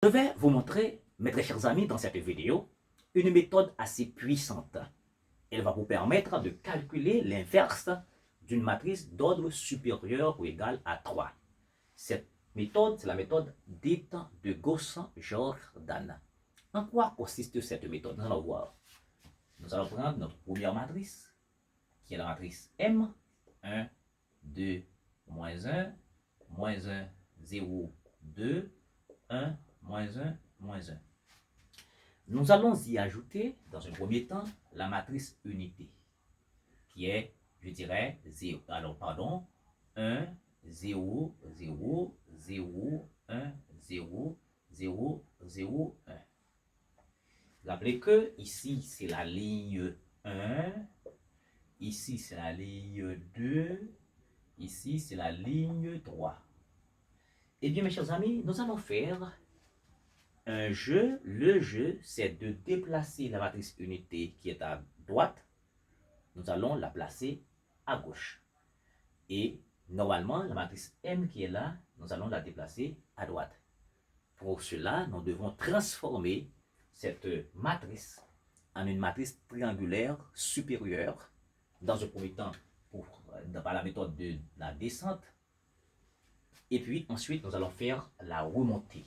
Je vais vous montrer, mes très chers amis, dans cette vidéo, une méthode assez puissante. Elle va vous permettre de calculer l'inverse d'une matrice d'ordre supérieur ou égal à 3. Cette méthode, c'est la méthode dite de Gauss-Jordan. En quoi consiste cette méthode? Nous allons voir. Nous allons prendre notre première matrice, qui est la matrice M, 1, 2, moins 1, moins 1, 0, 2, 1, moins 1, moins 1. Nous allons y ajouter, dans un premier temps, la matrice unité, qui est, je dirais, 0, alors pardon, 1, 0, 0, 0, 1, 0, 0, 0, 1. Rappelez que ici, c'est la ligne 1, ici, c'est la ligne 2, ici, c'est la ligne 3. Eh bien, mes chers amis, nous allons faire un jeu. Le jeu, c'est de déplacer la matrice unité qui est à droite. Nous allons la placer à gauche. Et normalement, la matrice M qui est là, nous allons la déplacer à droite. Pour cela, nous devons transformer cette matrice en une matrice triangulaire supérieure. Dans un premier temps, par la méthode de la descente. Et puis ensuite, nous allons faire la remontée.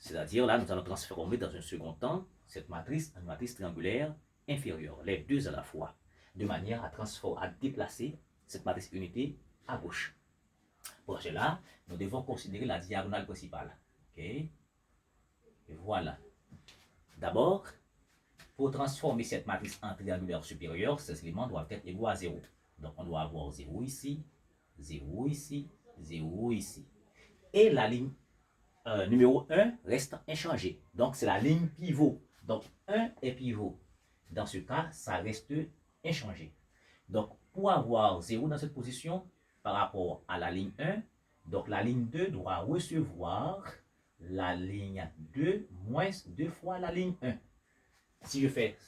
C'est-à-dire là, nous allons transformer dans un second temps cette matrice en une matrice triangulaire inférieure, les deux à la fois, de manière à déplacer cette matrice unité à gauche. Pour cela, nous devons considérer la diagonale principale. Okay? Et voilà. D'abord, pour transformer cette matrice en triangulaire supérieure, ces éléments doivent être égaux à 0. Donc on doit avoir 0 ici, 0 ici, 0 ici. Et la ligne numéro 1 reste inchangée. Donc c'est la ligne pivot. Donc 1 est pivot. Dans ce cas, ça reste inchangé. Donc pour avoir 0 dans cette position par rapport à la ligne 1, donc la ligne 2 doit recevoir la ligne 2 moins 2 fois la ligne 1. Si je fais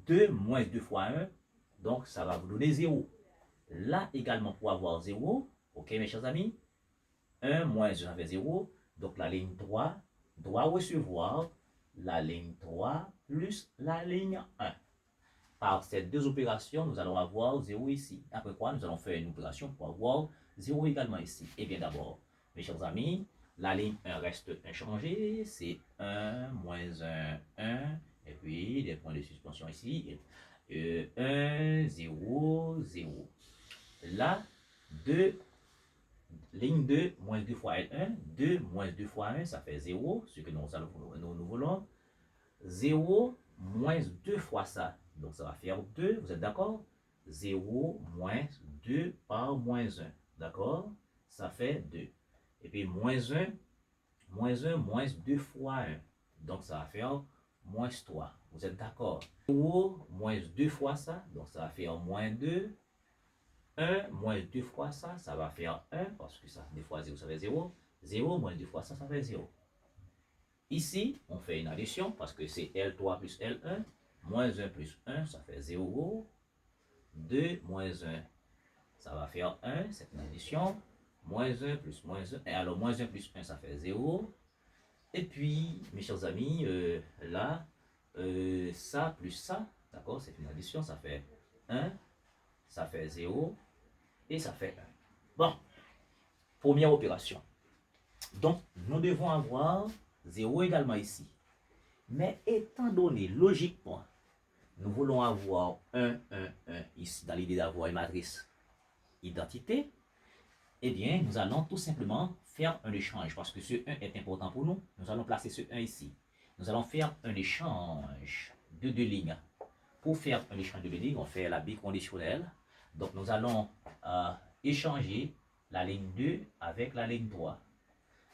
2 moins 2 fois 1, donc ça va vous donner 0. Là également pour avoir 0, ok mes chers amis, 1 moins 1 ça fait 0, donc la ligne 3 doit recevoir la ligne 3 plus la ligne 1. Par ces deux opérations, nous allons avoir 0 ici. Après quoi, nous allons faire une opération pour avoir 0 également ici. Et bien d'abord, mes chers amis, la ligne 1 reste inchangée, c'est 1 moins 1, 1, et puis des points de suspension ici, 1, 0, 0. Là, 2, ligne 2, moins 2 fois L1, 2 moins 2 fois 1, ça fait 0, ce que nous voulons. 0 moins 2 fois ça, donc ça va faire 2, vous êtes d'accord? 0 moins 2 par moins 1, d'accord? Ça fait 2. Et puis moins 1, moins 2 fois 1, donc ça va faire moins 3, vous êtes d'accord? 0 moins 2 fois ça, donc ça va faire moins 2. 1 moins 2 fois ça, ça va faire 1, parce que ça, 2 fois 0, ça fait 0. 0 moins 2 fois ça, ça fait 0. Ici, on fait une addition, parce que c'est L3 plus L1, moins 1 plus 1, ça fait 0. 2 moins 1, ça va faire 1, c'est une addition. Moins 1 plus moins 1, et alors moins 1 plus 1, ça fait 0. Et puis, mes chers amis, là, ça plus ça, d'accord, c'est une addition, ça fait 1, ça fait 0, et ça fait 1. Bon, première opération. Donc, nous devons avoir 0 également ici. Mais étant donné, logiquement, nous voulons avoir 1, 1, 1 ici, dans l'idée d'avoir une matrice identité, eh bien, nous allons tout simplement faire un échange, parce que ce 1 est important pour nous. Nous allons placer ce 1 ici. Nous allons faire un échange de deux lignes. Pour faire un échange de deux lignes, on fait la biconditionnelle. Donc, nous allons échanger la ligne 2 avec la ligne 3.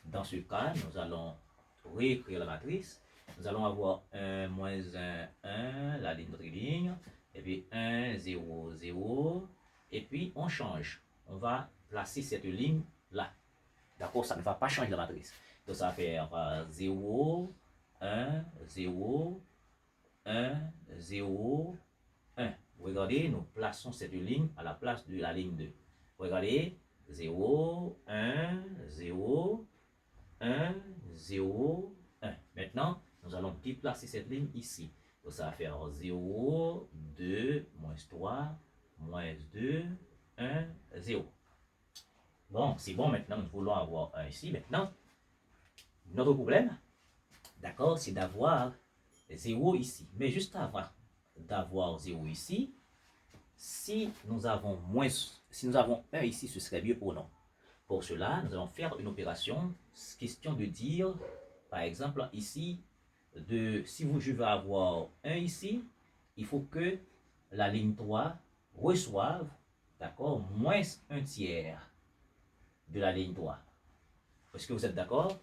Dans ce cas, nous allons réécrire la matrice. Nous allons avoir 1, moins 1, 1, la ligne de ligne, et puis 1, 0, 0, et puis on change. On va placer cette ligne là. D'accord, ça ne va pas changer la matrice. Donc ça va faire 0, 1, 0, 1, 0, 1. Regardez, nous plaçons cette ligne à la place de la ligne 2. Regardez, 0, 1, 0, 1, 0, 1. Maintenant, nous allons déplacer cette ligne ici. Donc, ça va faire 0, 2, moins 3, moins 2, 1, 0. Bon, c'est bon, maintenant, nous voulons avoir 1 ici. Maintenant, notre problème, d'accord, c'est d'avoir 0 ici. Mais juste avant d'avoir 0 ici, si nous avons 1 ici, ce serait mieux pour nous. Pour cela, nous allons faire une opération, question de dire, par exemple, ici, si je veux avoir 1 ici, il faut que la ligne 3 reçoive, d'accord, moins 1 tiers de la ligne 3. Est-ce que vous êtes d'accord?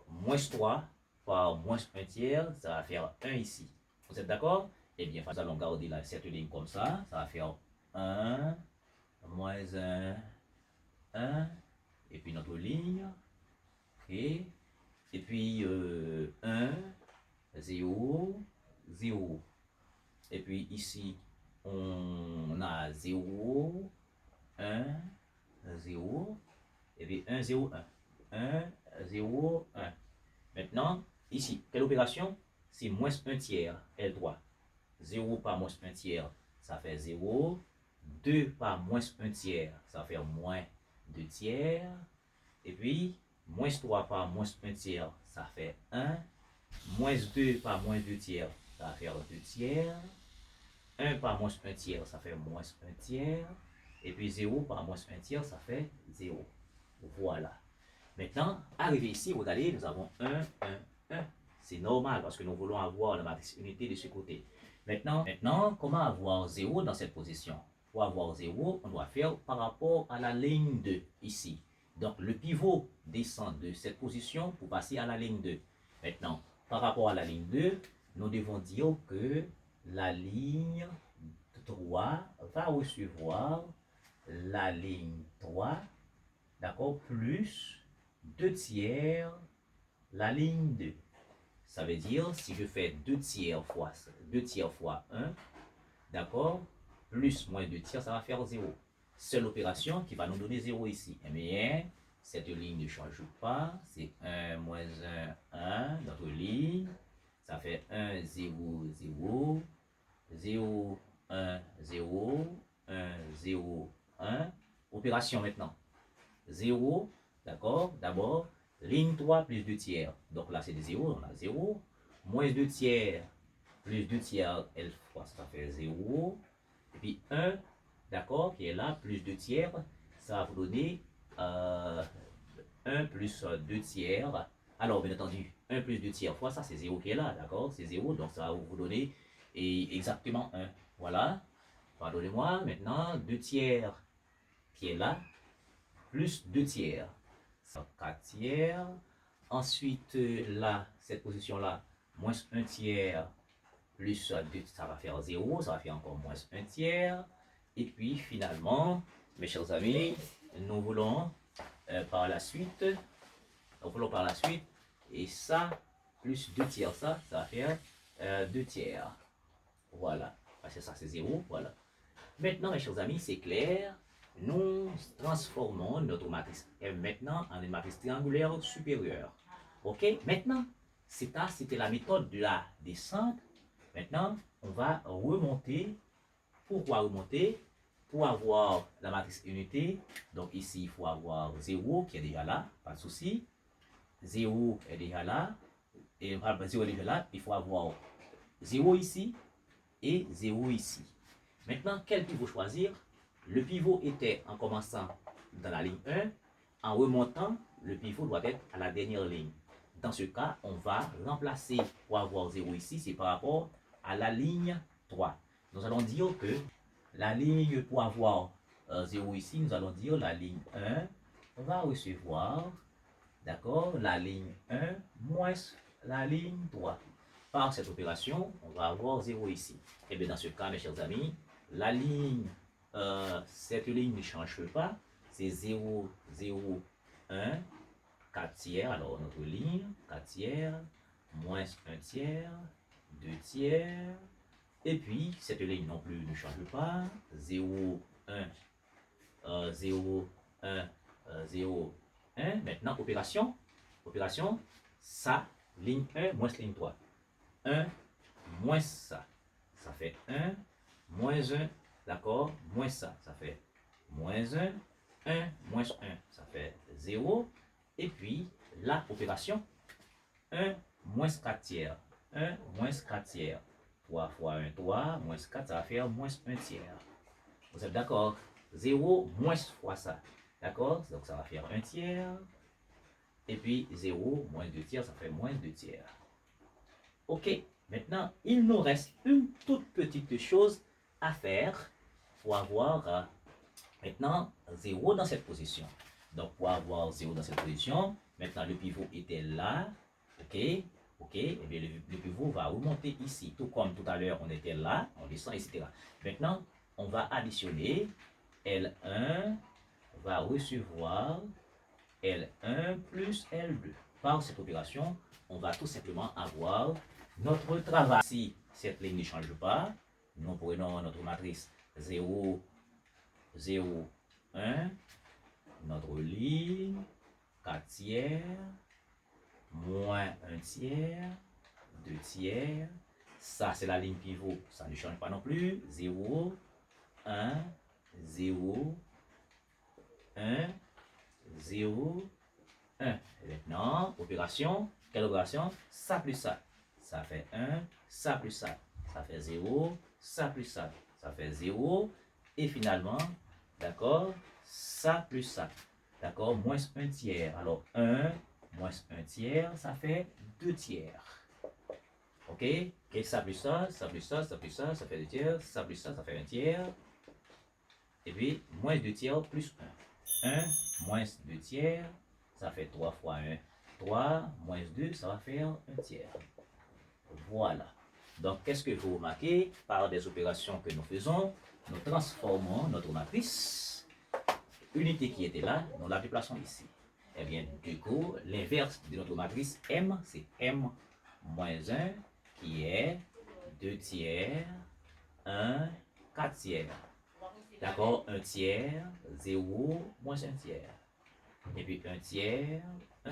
Moins 3 par moins 1 tiers, ça va faire 1 ici. Vous êtes d'accord? Eh bien, nous allons garder cette ligne comme ça. Ça va faire 1, moins 1, 1. Et puis notre ligne. OK. Et puis 1, 0, 0. Et puis ici, on a 0, 1, 0. Et puis 1, 0, 1. 1, 0, 1. Maintenant, ici, quelle opération? C'est moins 1 tiers, L3. 0 par moins 1 tiers, ça fait 0. 2 par moins 1 tiers, ça fait moins 2 tiers. Et puis, moins 3 par moins 1 tiers, ça fait 1. Moins 2 par moins 2 tiers, ça va faire 2 tiers. 1 par moins 1 tiers, ça fait moins 1 tiers. Et puis 0 par moins 1 tiers, ça fait 0. Voilà. Maintenant, arrivé ici, regardez, nous avons 1, 1, 1. C'est normal parce que nous voulons avoir la matrice unité de ce côté. Maintenant, comment avoir 0 dans cette position? Pour avoir 0, on doit faire par rapport à la ligne 2 ici. Donc, le pivot descend de cette position pour passer à la ligne 2. Maintenant, par rapport à la ligne 2, nous devons dire que la ligne 3 va recevoir la ligne 3, d'accord, plus 2 tiers la ligne 2. Ça veut dire, si je fais 2 tiers fois 1, d'accord, plus moins 2 tiers, ça va faire 0. Seule opération qui va nous donner 0 ici. Eh bien, cette ligne ne change pas. C'est 1, moins 1, 1. Notre ligne, ça fait 1, 0, 0. 0, 1, 0. 1, 0, 1. Opération maintenant. 0, d'accord, d'abord, ligne 3 plus 2 tiers. Donc là, c'est des 0, on a 0. Moins 2 tiers plus 2 tiers, L fois, ça fait 0. Et puis 1, d'accord, qui est là, plus 2 tiers, ça va vous donner 1 plus 2 tiers. Alors, bien entendu, 1 plus 2 tiers fois ça, c'est 0 qui est là, d'accord, c'est 0, donc ça va vous donner exactement 1. Voilà, pardonnez-moi, maintenant, 2 tiers qui est là, plus 2 tiers. 4 tiers. Ensuite, là, cette position-là, moins 1 tiers, plus 2, ça va faire 0, ça va faire encore moins 1 tiers. Et puis, finalement, mes chers amis, nous voulons par la suite, et ça, plus 2 tiers, ça va faire 2 tiers. Voilà, parce que ça c'est 0, voilà. Maintenant, mes chers amis, c'est clair. Nous transformons notre matrice M maintenant en une matrice triangulaire supérieure. Ok? Maintenant, c'était la méthode de la descente. Maintenant, on va remonter. Pourquoi remonter? Pour avoir la matrice unité. Donc ici, il faut avoir 0 qui est déjà là, pas de souci. 0 est déjà là. Et 0 est déjà là. Il faut avoir 0 ici et 0 ici. Maintenant, quel pivot choisir? Le pivot était en commençant dans la ligne 1. En remontant, le pivot doit être à la dernière ligne. Dans ce cas, on va remplacer pour avoir 0 ici, c'est par rapport à la ligne 3. Nous allons dire que la ligne pour avoir 0 ici, nous allons dire la ligne 1 va recevoir, d'accord, la ligne 1 moins la ligne 3. Par cette opération, on va avoir 0 ici. Et bien dans ce cas, mes chers amis, la ligne, cette ligne ne change pas. C'est 0, 0, 1, 4 tiers. Alors notre ligne, 4 tiers, moins 1 tiers, 2 tiers. Et puis, cette ligne non plus ne change pas. 0, 1, 0, 1, 0, 1. Maintenant, opération. opération, ça, ligne 1 moins ligne 3. 1 moins ça fait 1, moins 1, d'accord, moins ça fait moins 1, 1 moins 1, ça fait 0, et puis la opération, 1 moins 4 tiers, 1 moins 4 tiers, 3 fois 1, 3, moins 4, ça va faire moins 1 tiers. Vous êtes d'accord? 0 moins fois ça, d'accord, donc ça va faire 1 tiers, et puis 0 moins 2 tiers, ça fait moins 2 tiers. Ok, maintenant, il nous reste une toute petite chose à faire pour avoir maintenant 0 dans cette position. Donc, pour avoir 0 dans cette position, maintenant le pivot était là, ok, et bien le pivot va remonter ici, tout comme tout à l'heure on était là, on descend, etc. Maintenant, on va additionner, L1 va recevoir L1 plus L2. Par cette opération, on va tout simplement avoir notre travail. Si cette ligne ne change pas, nous prenons notre matrice 0, 0, 1, notre ligne 4 tiers, moins 1 tiers, 2 tiers. Ça, c'est la ligne pivot, ça ne change pas non plus. 0, 1, 0, 1, 0, 1. Et maintenant, opération, quelle opération? Ça plus ça. Ça fait 1, ça plus ça. Ça fait 0, ça plus ça. Ça fait 0. Et finalement, d'accord, ça plus ça. D'accord, moins 1 tiers. Alors 1 moins 1 tiers, ça fait 2 tiers. Ok, et ça plus ça, ça plus ça, ça plus ça, ça fait 2 tiers. Ça plus ça, ça fait 1 tiers. Et puis, moins 2 tiers plus 1. 1 moins 2 tiers, ça fait 3 fois 1, 3, moins 2, ça va faire 1 tiers. Voilà. Donc, qu'est-ce que vous remarquez? Par des opérations que nous faisons, nous transformons notre matrice, unité qui était là, nous la déplaçons ici. Eh bien, du coup, l'inverse de notre matrice M, c'est M moins 1, qui est 2 tiers, 1, 4 tiers. D'accord, 1 tiers, 0, moins 1 tiers. Et puis 1 tiers, 1,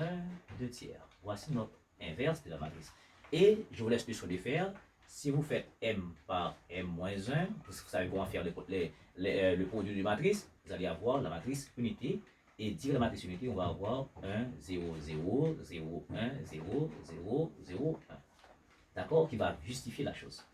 2 tiers. Voici notre inverse de la matrice. Et je vous laisse le choix de faire. Si vous faites M par M moins 1, vous savez comment faire le produit de matrice, vous allez avoir la matrice unité. Et dire la matrice unité, on va avoir 1, 0, 0, 0, 1, 0, 0, 0, 1. D'accord, qui va justifier la chose.